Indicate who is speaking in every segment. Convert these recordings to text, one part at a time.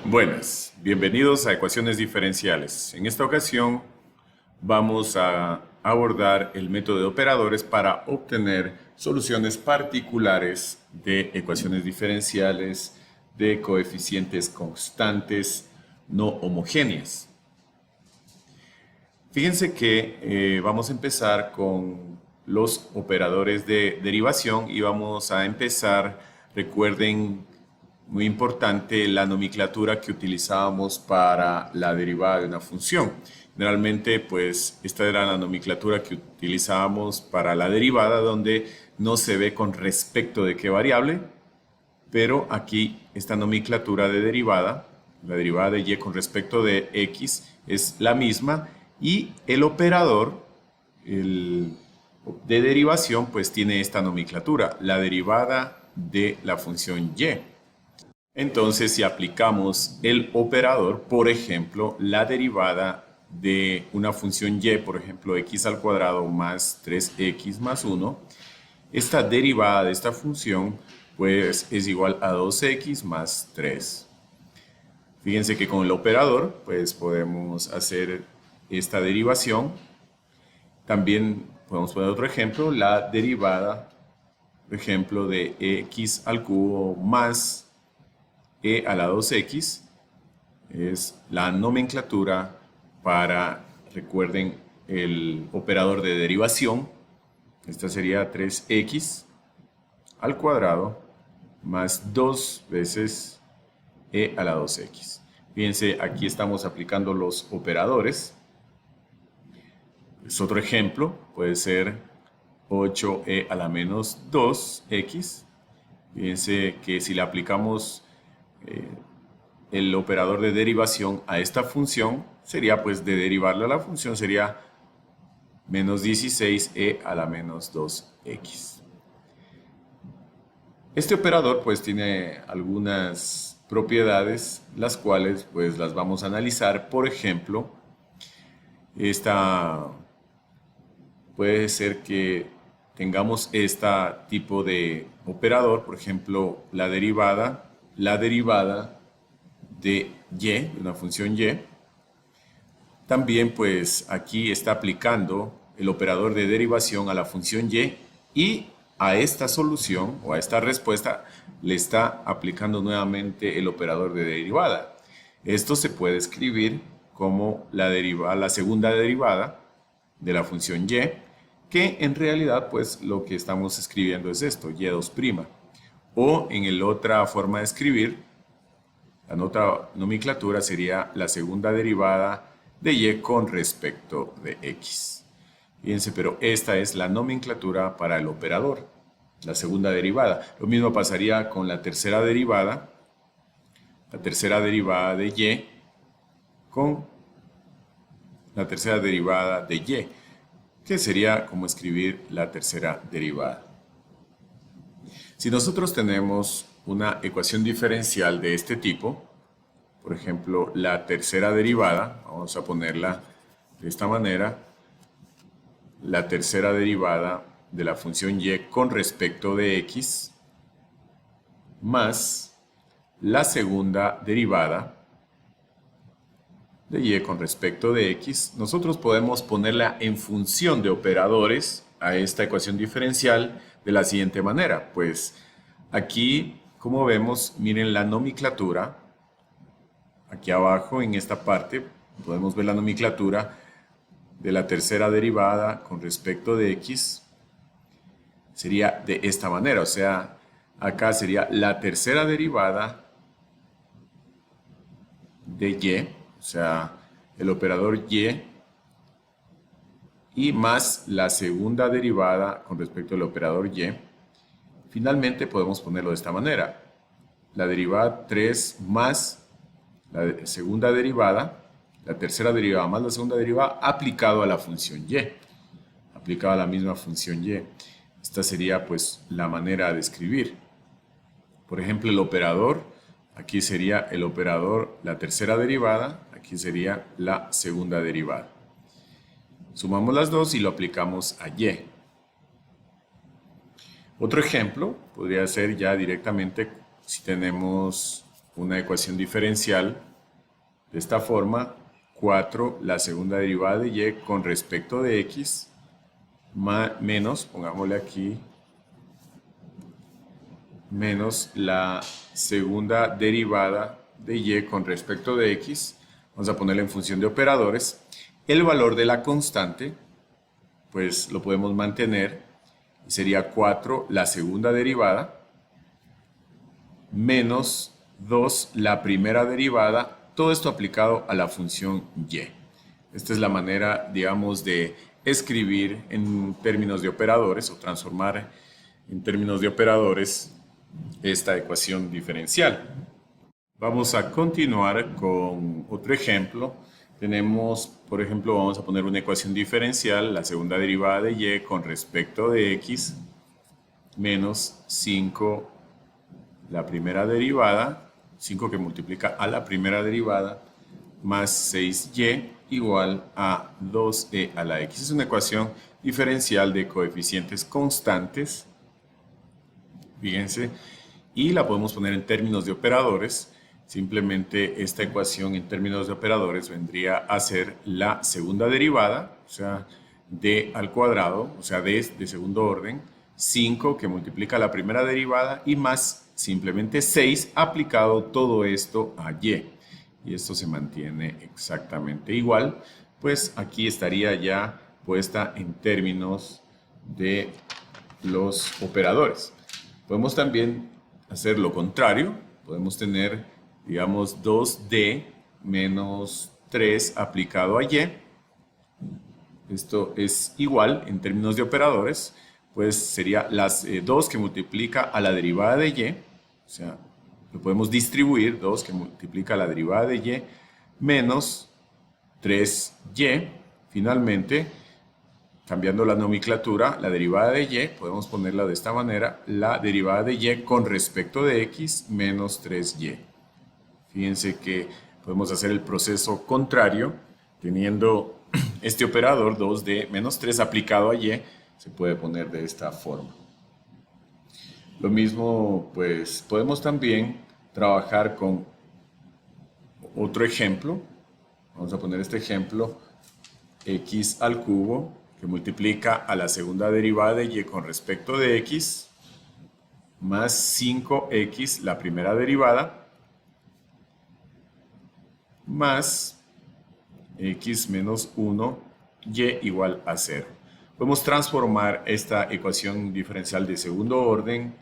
Speaker 1: Buenas, bienvenidos a Ecuaciones Diferenciales. En esta ocasión vamos a abordar el método de operadores para obtener soluciones particulares de ecuaciones diferenciales de coeficientes constantes no homogéneas. Fíjense que vamos a empezar con los operadores de derivación y vamos a empezar, recuerden, muy importante, la nomenclatura que utilizábamos para la derivada de una función. Generalmente, pues, esta era la nomenclatura que utilizábamos para la derivada, donde no se ve con respecto de qué variable, pero aquí esta nomenclatura de derivada, la derivada de y con respecto de x, es la misma, y el operador de derivación, pues, tiene esta nomenclatura, la derivada de la función y. Entonces, si aplicamos el operador, por ejemplo, la derivada de una función y, por ejemplo, x al cuadrado más 3x más 1, esta derivada de esta función, pues, es igual a 2x más 3. Fíjense que con el operador, pues, podemos hacer esta derivación. También podemos poner otro ejemplo, la derivada, por ejemplo, de x al cubo más e a la 2x es la nomenclatura para, recuerden, el operador de derivación. Esta sería 3x al cuadrado más 2 veces e a la 2x. Fíjense, aquí estamos aplicando los operadores. Es otro ejemplo, puede ser 8e a la menos 2x. Fíjense que si le aplicamos el operador de derivación a esta función, sería, pues, de derivarla a la función, sería menos 16e a la menos 2x. Este operador, pues, tiene algunas propiedades, las cuales, pues, las vamos a analizar. Por ejemplo, esta puede ser que tengamos este tipo de operador, por ejemplo, la derivada de y, de una función y. También, pues, aquí está aplicando el operador de derivación a la función y a esta solución o a esta respuesta le está aplicando nuevamente el operador de derivada. Esto se puede escribir como la segunda derivada de la función y, que en realidad, pues, lo que estamos escribiendo es esto, y2'. O en la otra forma de escribir, la otra nomenclatura sería la segunda derivada de y con respecto de x. Fíjense, pero esta es la nomenclatura para el operador, la segunda derivada. Lo mismo pasaría con la tercera derivada de y con la tercera derivada de y, que sería como escribir la tercera derivada. Si nosotros tenemos una ecuación diferencial de este tipo, por ejemplo, la tercera derivada, vamos a ponerla de esta manera, la tercera derivada de la función y con respecto de x más la segunda derivada de y con respecto de x, nosotros podemos ponerla en función de operadores a esta ecuación diferencial de la siguiente manera. Pues aquí, como vemos, miren la nomenclatura. Aquí abajo, en esta parte, podemos ver la nomenclatura de la tercera derivada con respecto de x. Sería de esta manera, o sea, acá sería la tercera derivada de y, o sea, el operador y más la segunda derivada con respecto al operador y. Finalmente podemos ponerlo de esta manera. La derivada 3 más la segunda derivada, la tercera derivada más la segunda derivada aplicado a la función y, aplicado a la misma función y. Esta sería, pues, la manera de escribir. Por ejemplo, el operador, aquí sería el operador, la tercera derivada, aquí sería la segunda derivada. Sumamos las dos y lo aplicamos a y. Otro ejemplo podría ser ya directamente si tenemos una ecuación diferencial de esta forma: 4 la segunda derivada de y con respecto de x menos, pongámosle aquí, menos la segunda derivada de y con respecto de x. Vamos a ponerle en función de operadores. El valor de la constante, pues lo podemos mantener. Sería 4 la segunda derivada menos 2 la primera derivada. Todo esto aplicado a la función y. Esta es la manera, digamos, de escribir en términos de operadores o transformar en términos de operadores esta ecuación diferencial. Vamos a continuar con otro ejemplo. Tenemos, por ejemplo, vamos a poner una ecuación diferencial, la segunda derivada de y con respecto de x menos 5 la primera derivada, 5 que multiplica a la primera derivada, más 6y igual a 2e a la x. Es una ecuación diferencial de coeficientes constantes, fíjense, y la podemos poner en términos de operadores. Simplemente esta ecuación en términos de operadores vendría a ser la segunda derivada, o sea, d al cuadrado, o sea, d de segundo orden, 5 que multiplica la primera derivada y más simplemente 6 aplicado todo esto a y. Y esto se mantiene exactamente igual, pues aquí estaría ya puesta en términos de los operadores. Podemos también hacer lo contrario, podemos tener, digamos, 2d menos 3 aplicado a y. Esto es igual en términos de operadores, pues sería las 2 que multiplica a la derivada de y, o sea, lo podemos distribuir, 2 que multiplica la derivada de y, menos 3y. Finalmente, cambiando la nomenclatura, la derivada de y, podemos ponerla de esta manera, la derivada de y con respecto de x menos 3y. Fíjense que podemos hacer el proceso contrario, teniendo este operador 2d menos 3 aplicado a y, se puede poner de esta forma. Lo mismo, pues, podemos también trabajar con otro ejemplo. Vamos a poner este ejemplo, x al cubo, que multiplica a la segunda derivada de y con respecto de x, más 5x, la primera derivada, más x menos 1, y igual a 0. Podemos transformar esta ecuación diferencial de segundo orden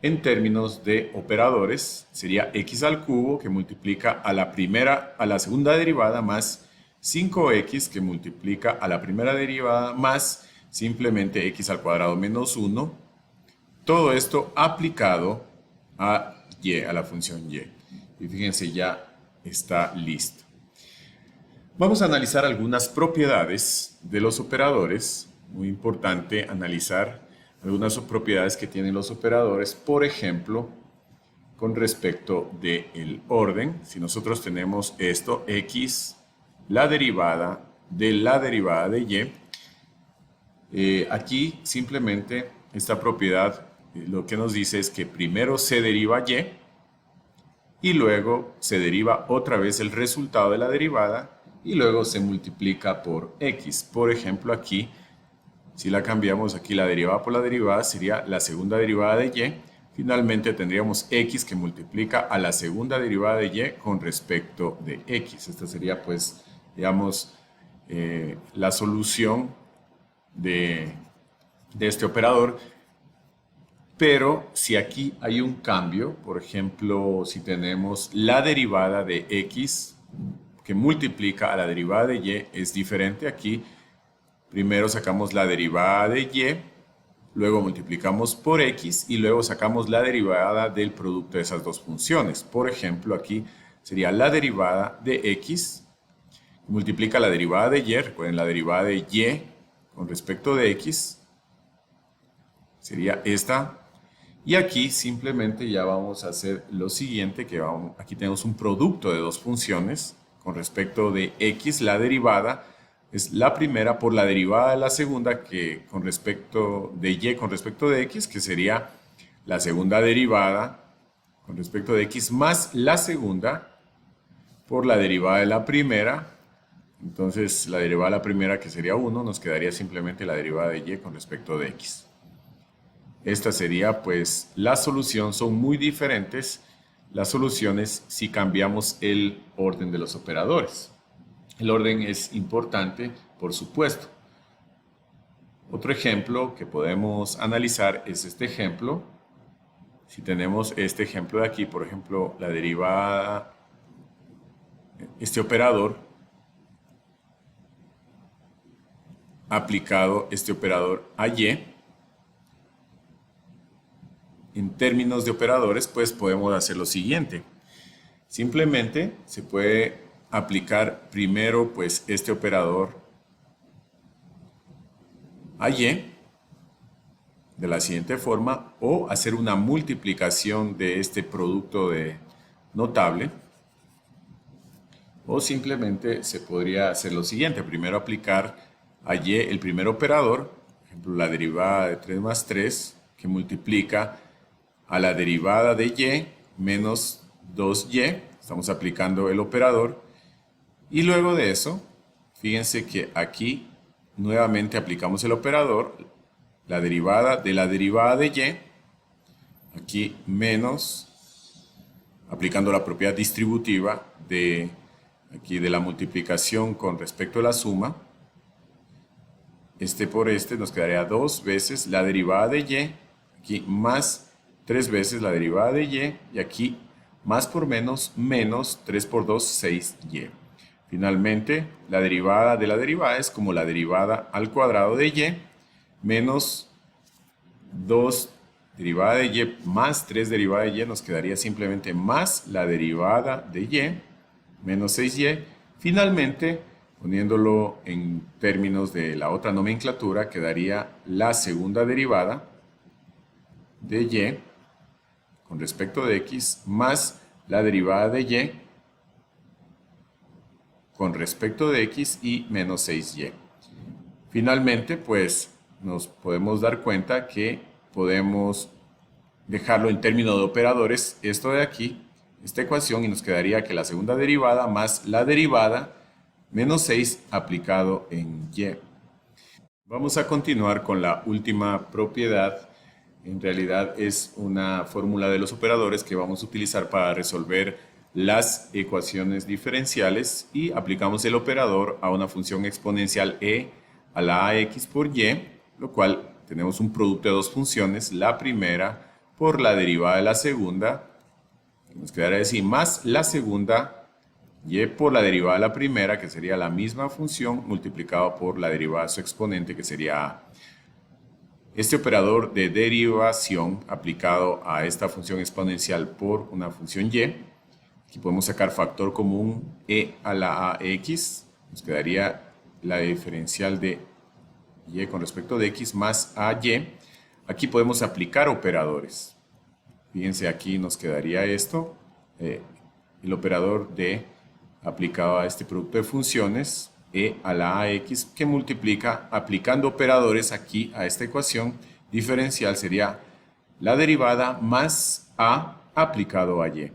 Speaker 1: en términos de operadores. Sería x al cubo que multiplica a la segunda derivada más 5x que multiplica a la primera derivada más simplemente x al cuadrado menos 1. Todo esto aplicado a y, a la función y. Y fíjense, ya está listo. Vamos a analizar algunas propiedades de los operadores. Muy importante analizar algunas propiedades que tienen los operadores, por ejemplo, con respecto del orden. Si nosotros tenemos esto, x, la derivada de y, aquí simplemente esta propiedad lo que nos dice es que primero se deriva y luego se deriva otra vez el resultado de la derivada y luego se multiplica por x. Por ejemplo, aquí, si la cambiamos aquí la derivada por la derivada, sería la segunda derivada de y. Finalmente tendríamos x que multiplica a la segunda derivada de y con respecto de x. Esta sería, pues, digamos, la solución de este operador. Pero si aquí hay un cambio, por ejemplo, si tenemos la derivada de x que multiplica a la derivada de y, es diferente. Aquí primero sacamos la derivada de y, luego multiplicamos por x y luego sacamos la derivada del producto de esas dos funciones. Por ejemplo, aquí sería la derivada de x, multiplica la derivada de y, recuerden la derivada de y con respecto de x, sería esta. Y aquí simplemente ya vamos a hacer lo siguiente, que aquí tenemos un producto de dos funciones con respecto de x, la derivada es la primera por la derivada de la segunda que con respecto de y con respecto de x, que sería la segunda derivada con respecto de x más la segunda por la derivada de la primera. Entonces la derivada de la primera, que sería 1, nos quedaría simplemente la derivada de y con respecto de x. Esta sería pues la solución. Son muy diferentes las soluciones si cambiamos el orden de los operadores. El orden es importante, por supuesto. Otro ejemplo que podemos analizar es este ejemplo. Si tenemos este ejemplo de aquí, por ejemplo, la derivada, este operador, aplicado este operador a y, en términos de operadores, pues podemos hacer lo siguiente. Simplemente se puede aplicar primero pues este operador a y de la siguiente forma, o hacer una multiplicación de este producto de notable, o simplemente se podría hacer lo siguiente. Primero aplicar a y el primer operador, por ejemplo la derivada de 3 más 3, que multiplica a la derivada de y menos 2y. Estamos aplicando el operador. Y luego de eso, fíjense que aquí nuevamente aplicamos el operador, la derivada de y, aquí menos, aplicando la propiedad distributiva de aquí de la multiplicación con respecto a la suma. Este por este nos quedaría 2 veces la derivada de y, aquí más 3 veces la derivada de y aquí más por menos, 3 por 2, 6y. Finalmente, la derivada de la derivada es como la derivada al cuadrado de y menos 2 derivada de y más 3 derivada de y, nos quedaría simplemente más la derivada de y menos 6y. Finalmente, poniéndolo en términos de la otra nomenclatura, quedaría la segunda derivada de y con respecto de x más la derivada de y con respecto de x y menos 6y. Finalmente, pues nos podemos dar cuenta que podemos dejarlo en términos de operadores, esto de aquí, esta ecuación, y nos quedaría que la segunda derivada más la derivada menos 6 aplicado en y. Vamos a continuar con la última propiedad. En realidad es una fórmula de los operadores que vamos a utilizar para resolver las ecuaciones diferenciales, y aplicamos el operador a una función exponencial e a la ax por y, lo cual tenemos un producto de dos funciones, la primera por la derivada de la segunda, nos quedará así, más la segunda y por la derivada de la primera, que sería la misma función, multiplicado por la derivada de su exponente, que sería a. Este operador de derivación aplicado a esta función exponencial por una función y, aquí podemos sacar factor común e a la ax, nos quedaría la diferencial de y con respecto de x más ay. Aquí podemos aplicar operadores. Fíjense, aquí nos quedaría esto, el operador de aplicado a este producto de funciones e a la ax, que multiplica aplicando operadores aquí a esta ecuación diferencial, sería la derivada más a aplicado a y.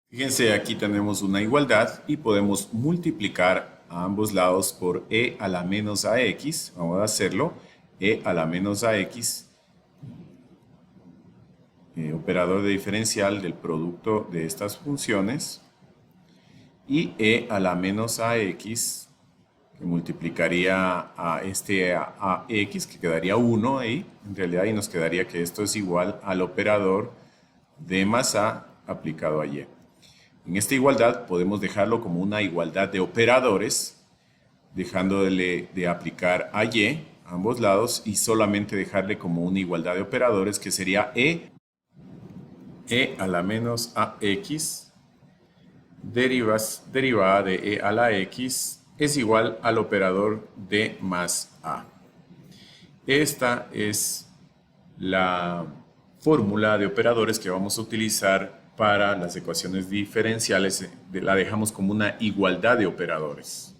Speaker 1: Fíjense, aquí tenemos una igualdad y podemos multiplicar a ambos lados por e a la menos ax. Vamos a hacerlo. E a la menos ax, operador de diferencial del producto de estas funciones, y e a la menos ax, que multiplicaría a este ax, que quedaría 1 ahí, en realidad, y nos quedaría que esto es igual al operador de más a aplicado a y. En esta igualdad podemos dejarlo como una igualdad de operadores, dejándole de aplicar a y a ambos lados y solamente dejarle como una igualdad de operadores, que sería e a la menos ax derivada de e a la x es igual al operador de más a. Esta es la fórmula de operadores que vamos a utilizar para las ecuaciones diferenciales. La dejamos como una igualdad de operadores.